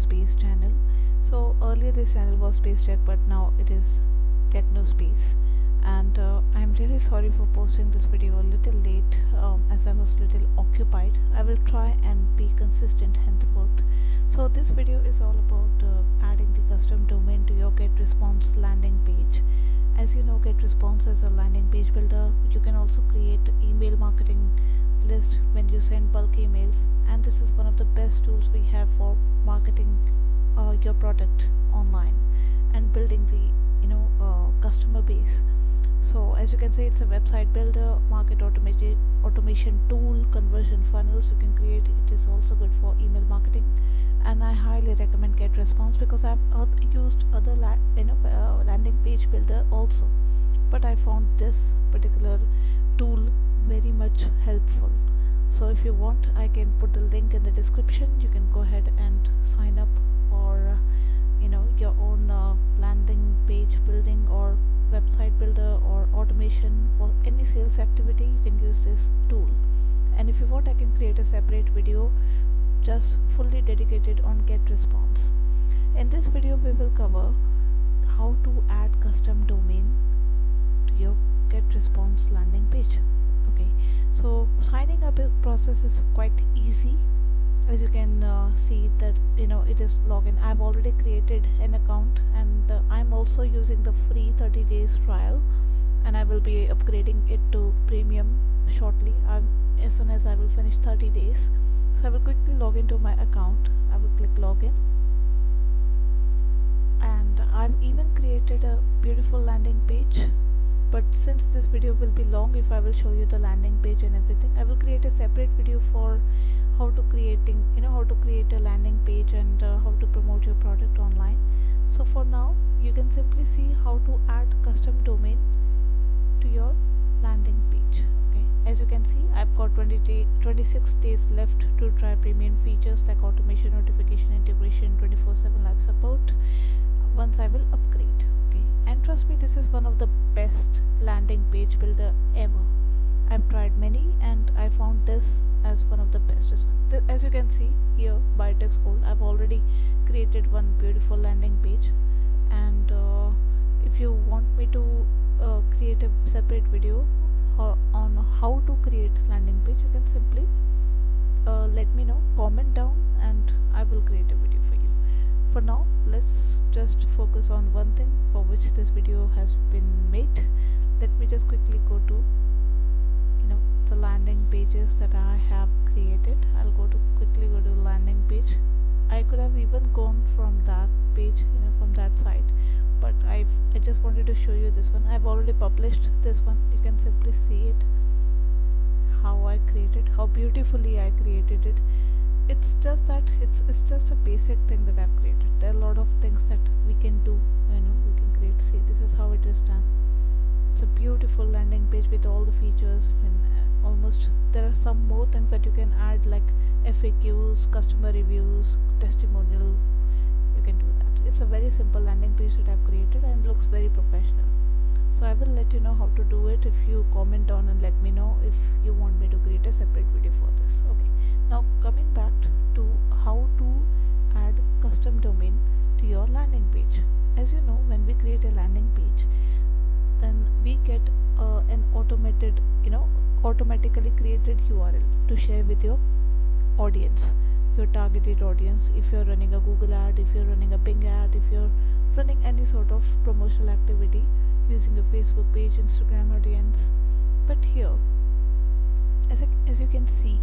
Tecknospace Channel. So earlier this channel was Space Tech, but now it is Tecknospace. And I'm really sorry for posting this video a little late, as I was a little occupied. I will try and be consistent henceforth. So this video is all about adding the custom domain to your GetResponse landing page. As you know, GetResponse is a landing page builder. You can also create email marketing list when you send bulk emails, and this is one of the best tools we have for marketing your product online and building the customer base. So as you can see, it's a website builder, market automation tool, conversion funnels you can create. It is also good for email marketing, and I highly recommend GetResponse because I've used other landing page builder also, but I found this particular tool very much helpful. So if you want, I can put the link in the description. You can go ahead and sign up for your own landing page building or website builder or automation for any sales activity. You can use this tool, and if you want, I can create a separate video just fully dedicated on GetResponse. In this video we will cover how to add custom domain to your GetResponse landing page. Okay, so signing up process is quite easy. As you can see that it is login. I've already created an account, and I'm also using the free 30 days trial, and I will be upgrading it to premium shortly as soon as I will finish 30 days. So I will quickly log into my account. I will click login, and I've even created a beautiful landing page. But since this video will be long, if I will show you the landing page and everything, I will create a separate video for how to create a landing page and how to promote your product online. So for now, you can simply see how to add custom domain to your landing page. Okay, as you can see, I've got 26 days left to try premium features like automation, notification, integration, 24/7 live support once I will upgrade. Okay, and trust me, this is one of the best landing page builder ever. I've tried many and I found this as one of the bestest one. As you can see here, Biotex Gold, I've already created one beautiful landing page, and if you want me to create a separate video on how to create landing page, you can simply let me know, comment down, and I will create a video for you. For now, let's just focus on one thing for which this video has been made. Let me just quickly go to the landing pages that I have created. I'll quickly go to the landing page. I could have even gone from that page, from that site, but I just wanted to show you this one. I've already published this one. You can simply see it, how I created, how beautifully I created it. It's just that it's just a basic thing that I've created. There are a lot of things that we can do, we can create. See, this is how it is done. It's a beautiful landing page with all the features, and almost there are some more things that you can add, like FAQs, customer reviews, testimonial. You can do that. It's a very simple landing page that I've created and looks very professional. So I will let you know how to do it if you comment down and let me know if you want me to create a separate video for this. Okay, now coming back to how to add custom domain to your landing page. As you know, when we create a landing page, then we get an automatically created URL to share with your audience, your targeted audience. If you're running a Google ad, if you're running a Bing ad, if you're running any sort of promotional activity using a Facebook page, Instagram audience. But here, as you can see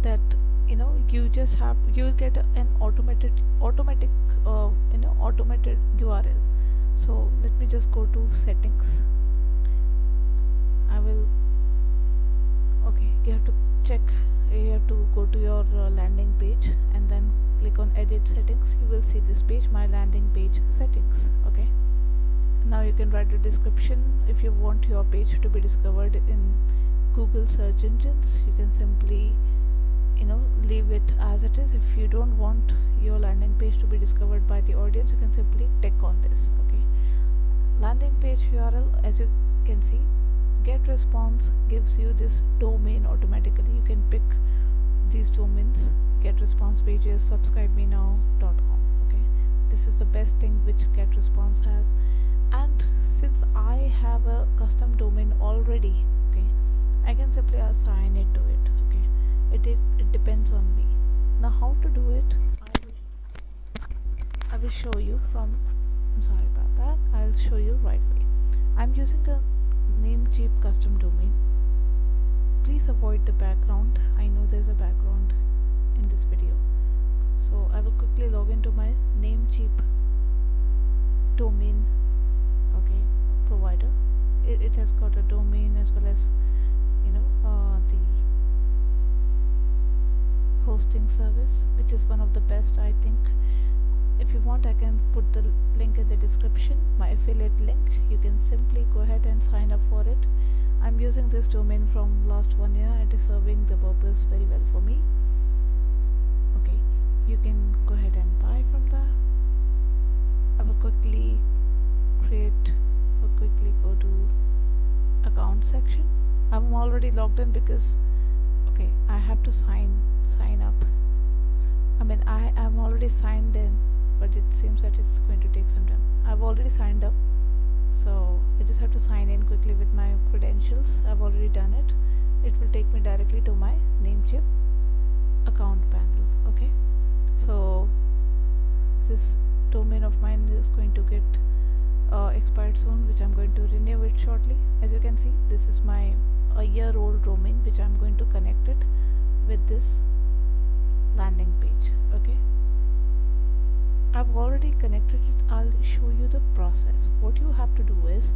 that you'll get an automatic URL. So let me just go to settings. You have to go to your landing page and then click on edit settings. You will see this page, my landing page settings. Okay, now you can write a description. If you want your page to be discovered in Google search engines, you can simply leave it as it is. If you don't want your landing page to be discovered by the audience, you can simply tick on this. Okay, landing page URL, as you can see, GetResponse gives you this domain automatically. You can pick these domains: GetResponse pages, subscribemenow.com. the best thing which GetResponse has. And since I have a custom domain already, okay, I can simply assign it to it. Okay, it depends on me. Now how to do it, I will show you from, I'm sorry about that, I'll show you right away. I'm using a Namecheap custom domain. Please avoid the background. I know there's a background in this video. So I will quickly log into my Namecheap domain, okay, provider. It has got a domain as well as, you know, the hosting service, which is one of the best, I think. If you want, I can put the link in the description, my affiliate link. You can simply go ahead and sign up for it. I'm using this domain from last 1 year. It is serving the purpose very well for me. Okay, you can go ahead and buy from there. I will quickly go to account section. I'm already logged in because, okay, I have to sign up. I mean, I am already signed in, but it seems that it's going to take some time. I've already signed up, so I just have to sign in quickly with my credentials. I've already done it. It will take me directly to my Namecheap account panel. Okay, so this domain of mine is going to get expired soon, which I'm going to renew it shortly. As you can see, this is my a year-old domain, which I'm going to connect it with this landing page. Okay, I've already connected it. I'll show you the process. What you have to do is,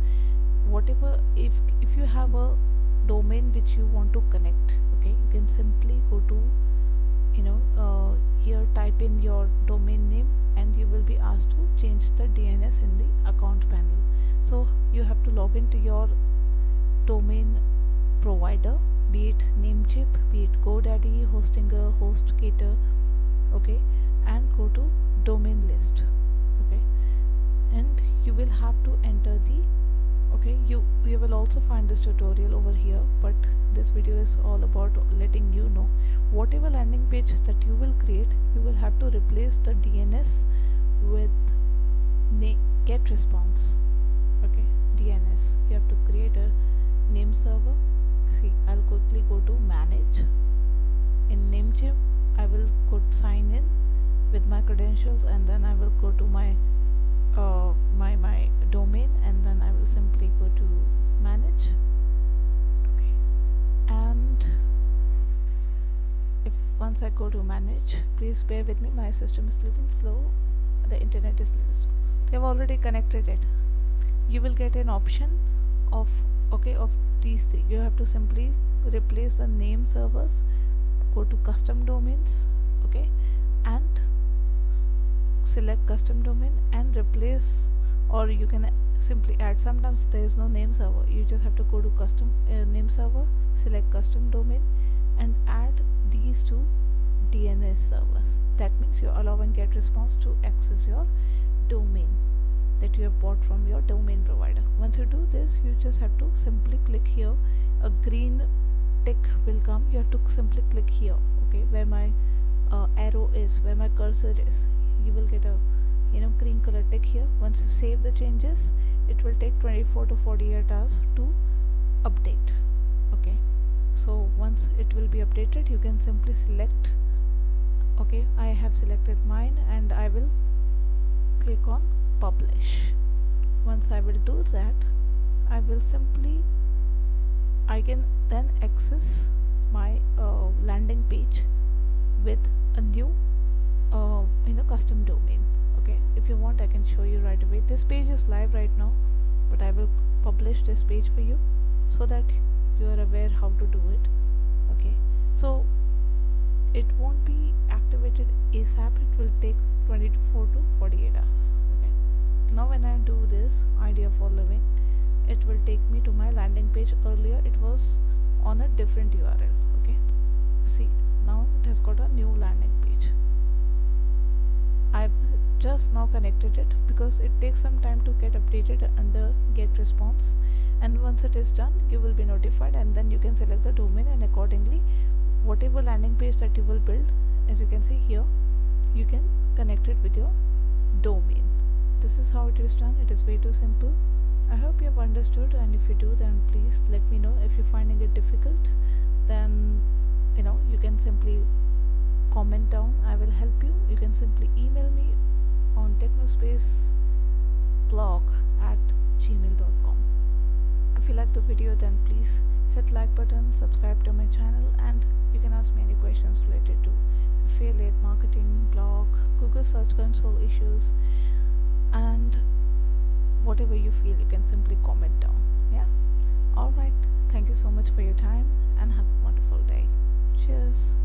whatever, if you have a domain which you want to connect, okay, you can simply go to, you know, here type in your domain name and you will be asked to change the DNS in the account panel. So you have to log into your domain provider, be it Namecheap, be it GoDaddy, Hostinger, HostGator, okay, and go to domain list. Okay, and you will have to enter the, okay, you will also find this tutorial over here, but this video is all about letting you know whatever landing page that you will create, you will have to replace the DNS with GetResponse. Okay, DNS, you have to create a name server. See, I'll quickly go to manage. In Namecheap, I will go sign in with my credentials, and then I will go to my my domain, and then I will simply go to manage. Okay, and if once I go to manage, please bear with me, my system is little slow, the internet is little slow. They have already connected it. You will get an option of, okay, of these three. You have to simply replace the name servers, go to custom domains, okay, and select custom domain and replace, or you can simply add. Sometimes there is no name server, you just have to go to custom name server, select custom domain and add these two DNS servers. That means you're allowing GetResponse to access your domain that you have bought from your domain provider. Once you do this, you just have to simply click here. A green tick will come. You have to simply click here, okay, where my arrow is, where my cursor is. You will get a, you know, green color tick here. Once you save the changes, it will take 24 to 48 hours to update. Okay, so once it will be updated, you can simply select, okay, I have selected mine, and I will click on publish. Once I will do that, I will simply, I can then access my landing page with a new you know, custom domain. Okay, if you want, I can show you right away. This page is live right now, but I will publish this page for you so that you are aware how to do it. Okay, so it won't be activated ASAP. It will take 24 to 48 hours. Okay, now when I do this idea for living, it will take me to my landing page. Earlier it was on a different URL. Okay, see, now it has got a new landing page. I've just now connected it because it takes some time to get updated under GetResponse, and once it is done, you will be notified, and then you can select the domain, and accordingly whatever landing page that you will build, as you can see here, you can connect it with your domain. it is done. It is way too simple. I hope you have understood, and if you do, then please let me know. If you're finding it difficult, then you can simply comment down. I will help you. You can simply email me on technospaceblog@gmail.com. If you like the video, then please hit like button, subscribe to my channel, and you can ask me any questions related to affiliate marketing, blog, Google Search Console issues, and whatever you feel, you can simply comment down. Yeah. All right. Thank you so much for your time, and have a wonderful day. Cheers.